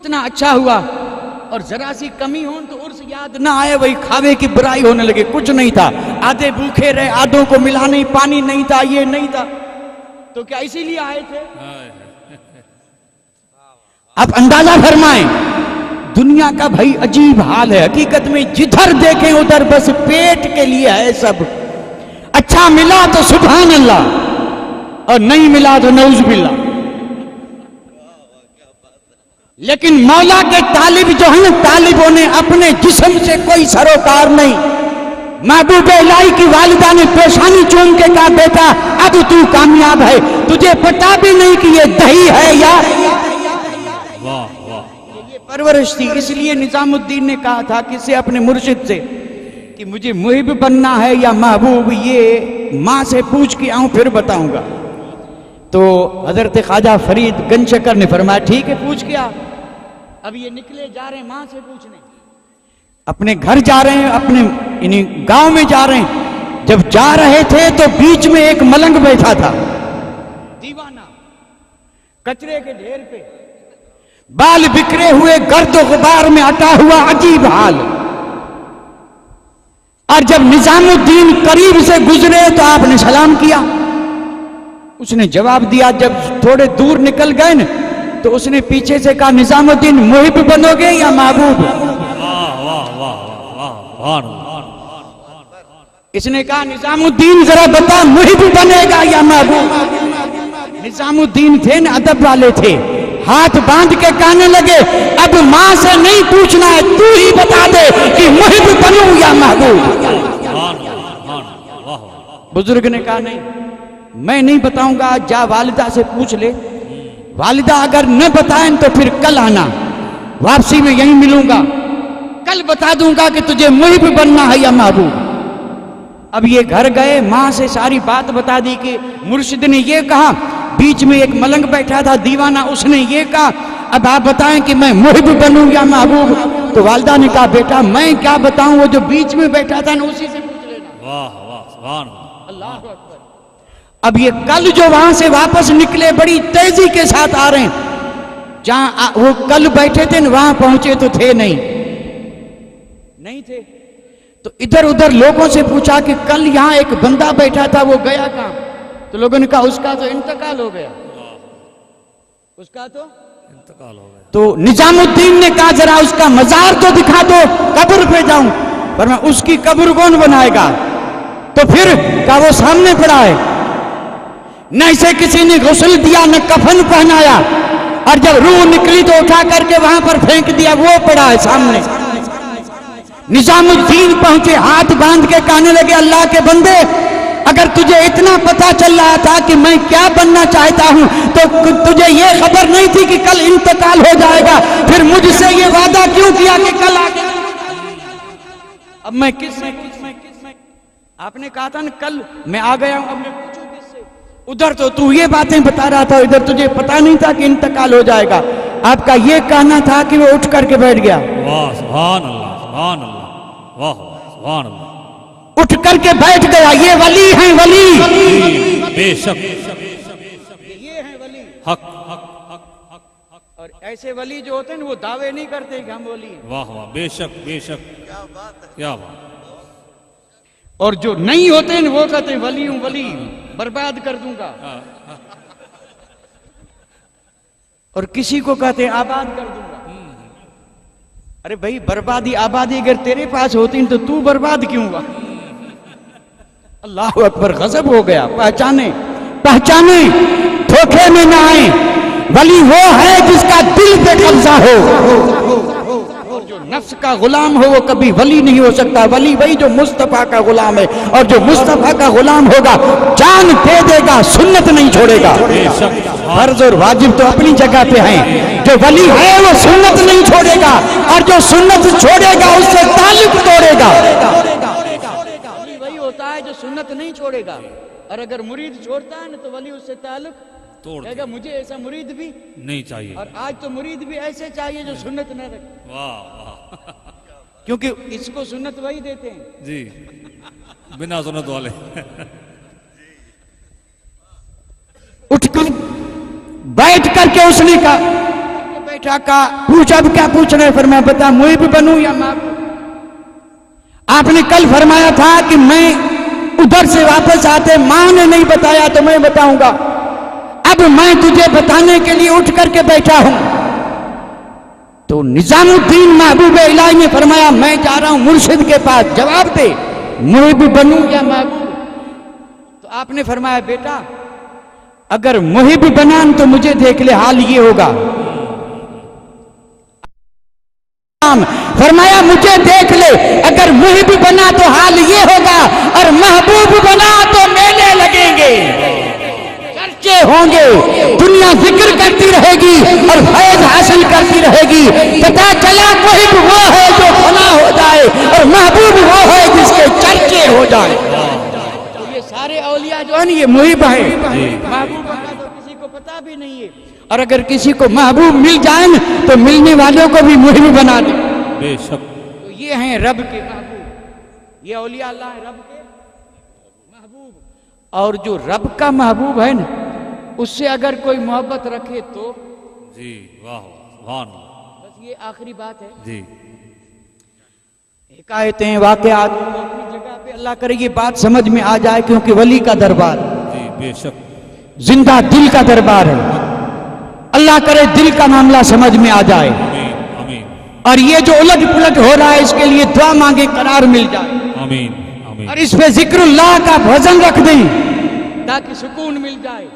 اتنا اچھا ہوا اور ذرا سی کمی ہو تو عرس یاد نہ آئے، وہی کھاوے کی برائی ہونے لگے. کچھ نہیں تھا، آدھے بھوکے رہے، آدھوں کو ملا نہیں، پانی نہیں تھا، یہ نہیں تھا. تو کیا اسی لیے آئے تھے؟ آپ اندازہ فرمائیں دنیا کا بھائی عجیب حال ہے. حقیقت میں جدھر دیکھیں ادھر بس پیٹ کے لیے ہے سب. اچھا ملا تو سبحان اللہ، اور نہیں ملا تو نعوذ باللہ. لیکن مولا کے طالب جو ہیں، طالبوں نے اپنے جسم سے کوئی سروکار نہیں. محبوب الہی کی والدہ نے پیشانی چوم کے کہا بیٹا اب تو کامیاب ہے، تجھے پتا بھی نہیں کہ یہ دہی ہے یا یہ پرورش تھی. اس لیے نظام الدین نے کہا تھا کسی اپنے مرشد سے کہ مجھے محب بننا ہے یا محبوب، یہ ماں سے پوچھ کے آؤں پھر بتاؤں گا. تو حضرت خواجہ فرید گنج شکر نے فرمایا ٹھیک ہے پوچھ کے آ. اب یہ نکلے جا رہے ہیں ماں سے پوچھنے، اپنے گھر جا رہے ہیں، اپنے گاؤں میں جا رہے ہیں. جب جا رہے تھے تو بیچ میں ایک ملنگ بیٹھا تھا، دیوانہ، کچرے کے ڈھیر پہ، بال بکھرے ہوئے، گرد و غبار میں اٹا ہوا، عجیب حال. اور جب نظام الدین قریب سے گزرے تو آپ نے سلام کیا. اس نے جواب دیا. جب تھوڑے دور نکل گئے نا تو اس نے پیچھے سے کہا نظام الدین محب بنو گے یا محبوب؟ اس نے کہا نظام الدین ذرا بتا محب بنے گا یا محبوب؟ نظام الدین تھے نا ادب والے تھے، ہاتھ باندھ کے کہنے لگے اب ماں سے نہیں پوچھنا ہے، تو ہی بتا دے کہ محب بنوں یا محبوب. بزرگ نے کہا نہیں میں نہیں بتاؤں گا، جا والدہ سے پوچھ لے. والدہ اگر نہ بتائیں تو پھر کل آنا، واپسی میں یہیں ملوں گا، کل بتا دوں گا کہ تجھے محب بننا ہے یا محبوب. اب یہ گھر گئے، ماں سے ساری بات بتا دی کہ مرشد نے یہ کہا، بیچ میں ایک ملنگ بیٹھا تھا دیوانہ، اس نے یہ کہا، اب آپ بتائیں کہ میں محب بنوں یا محبوب؟ تو والدہ نے کہا بیٹا میں کیا بتاؤں، وہ جو بیچ میں بیٹھا تھا نا اسی سے پوچھ لینا. واہ واہ سبحان اللہ اکبر. اب یہ کل جو وہاں سے واپس نکلے بڑی تیزی کے ساتھ آ رہے ہیں، جہاں وہ کل بیٹھے تھے وہاں پہنچے تو تھے نہیں تھے. تو ادھر ادھر لوگوں سے پوچھا کہ کل یہاں ایک بندہ بیٹھا تھا وہ گیا کہاں؟ تو لوگوں نے کہا اس کا تو انتقال ہو گیا، اس کا تو انتقال ہو گیا. تو نظام الدین نے کہا ذرا اس کا مزار تو دکھا دو، قبر پہ جاؤں. پر میں اس کی قبر کون بنائے گا؟ تو پھر کہا وہ سامنے پڑا ہے. نہ اسے کسی نے غسل دیا نہ کفن پہنایا، اور جب روح نکلی تو اٹھا کر کے وہاں پر پھینک دیا، وہ پڑا ہے سامنے. نظام الدین پہنچے، ہاتھ باندھ کے کہنے لگے اللہ کے بندے اگر تجھے اتنا پتا چل رہا تھا کہ میں کیا بننا چاہتا ہوں تو تجھے یہ خبر نہیں تھی کہ کل انتقال ہو جائے گا، پھر مجھ سے یہ وعدہ کیوں کیا کہ کل آگے؟ اب میں کس میں آپ نے کہا تھا نا کل میں آ گیا ہوں، اب میں پوچھوں کس سے؟ ادھر تو یہ باتیں بتا رہا تھا، ادھر تجھے پتا نہیں تھا کہ انتقال ہو جائے گا. آپ کا یہ کہنا تھا کہ وہ اٹھ کر کے بیٹھ گیا. واہ سبحان اللہ سبحان اللہ واہ سبحان اللہ. اٹھ کر کے بیٹھ گیا. یہ ولی ہیں ولی، بے شک یہ ہیں ولی. حق حق حق حق حق. اور ایسے ولی جو ہوتے ہیں وہ دعوے نہیں کرتے کہ ہم ولی ہیں. واہ واہ بے شک بے شک. کیا بات ہے کیا بات. اور جو نہیں ہوتے ہیں وہ کہتے ہیں ولی ہوں ولی، برباد کر دوں گا. اور کسی کو کہتے ہیں آباد کر دوں گا. ارے بھائی بربادی آبادی اگر تیرے پاس ہوتی تو تو برباد کیوں ہوا؟ اللہ اکبر. غضب ہو گیا. پہچانے دھوکے میں نہ آئیں. ولی وہ ہے جس کا دل پہ قبضہ ہو. جو نفس کا غلام ہو وہ کبھی ولی نہیں ہو سکتا. ولی وہی جو مصطفیٰ کا غلام ہے، اور جو مصطفیٰ کا غلام ہوگا جان دے دے گا، سنت نہیں چھوڑے گا. فرض اور واجب تو اپنی جگہ پہ ہیں. جو ولی ہے وہ سنت نہیں چھوڑے گا، اور جو سنت چھوڑے گا اس سے تعلق توڑے گا. ولی وہی ہوتا ہے جو سنت نہیں چھوڑے گا، اور اگر مرید چھوڑتا ہے نا تو ولی اس سے تعلق توڑ کہے گا مجھے ایسا مرید بھی نہیں چاہیے. اور آج تو مرید بھی ایسے چاہیے جو سنت نہ رکھے. واہ واہ. کیونکہ اس کو سنت وہی دیتے ہیں جی بنا سنت والے. اٹھ کر بیٹھ کر کے اس نے کہا بیٹا کا پوچھا اب کیا پوچھ رہے؟ فرمایا بتا محب بنوں یا محبوب؟ آپ نے کل فرمایا تھا کہ میں ادھر سے واپس آتے ماں نے نہیں بتایا تو میں بتاؤں گا، اب میں تجھے بتانے کے لیے اٹھ کر کے بیٹھا ہوں۔ تو نظام الدین محبوب الہی نے فرمایا میں جا رہا ہوں مرشد کے پاس، جواب دے محب بنوں یا محبوب؟ تو آپ نے فرمایا بیٹا اگر محب بنان تو مجھے دیکھ لے، حال یہ ہوگا۔ فرمایا مجھے دیکھ لے، اگر محب بنا تو حال یہ ہوگا، اور محبوب بنا تو میلے لگیں گے، چرچے ہوں گے، دنیا ذکر کرتی رہے گی اور فیض حاصل کرتی رہے گی۔ پتہ چلا محب وہ ہے جو فنا ہو جائے اور محبوب وہ ہے جس کے چرچے ہو جائے۔ تو یہ سارے اولیاء جو ہیں یہ محب ہیں، محبوب کا تو کسی کو پتہ بھی نہیں ہے، اور اگر کسی کو محبوب مل جائیں تو ملنے والوں کو بھی محب بنا دیں۔ بے شک تو یہ ہیں رب کے محبوب، یہ اولیاء اللہ ہیں رب کے محبوب۔ اور جو رب کا محبوب ہے نا اس سے اگر کوئی محبت رکھے تو جی واہ سبحان اللہ، بس یہ آخری بات ہے۔ جی حکایتیں واقعات اپنی جگہ پہ، اللہ کرے یہ بات سمجھ میں آ جائے، کیونکہ ولی کا دربار جی بے شک زندہ دل کا دربار ہے، اللہ کرے دل کا معاملہ سمجھ میں آ جائے، آمین آمین اور یہ جو الٹ پلٹ ہو رہا ہے اس کے لیے دعا مانگے قرار مل جائے، آمین آمین اور اس پہ ذکر اللہ کا وزن رکھ دیں تاکہ سکون مل جائے۔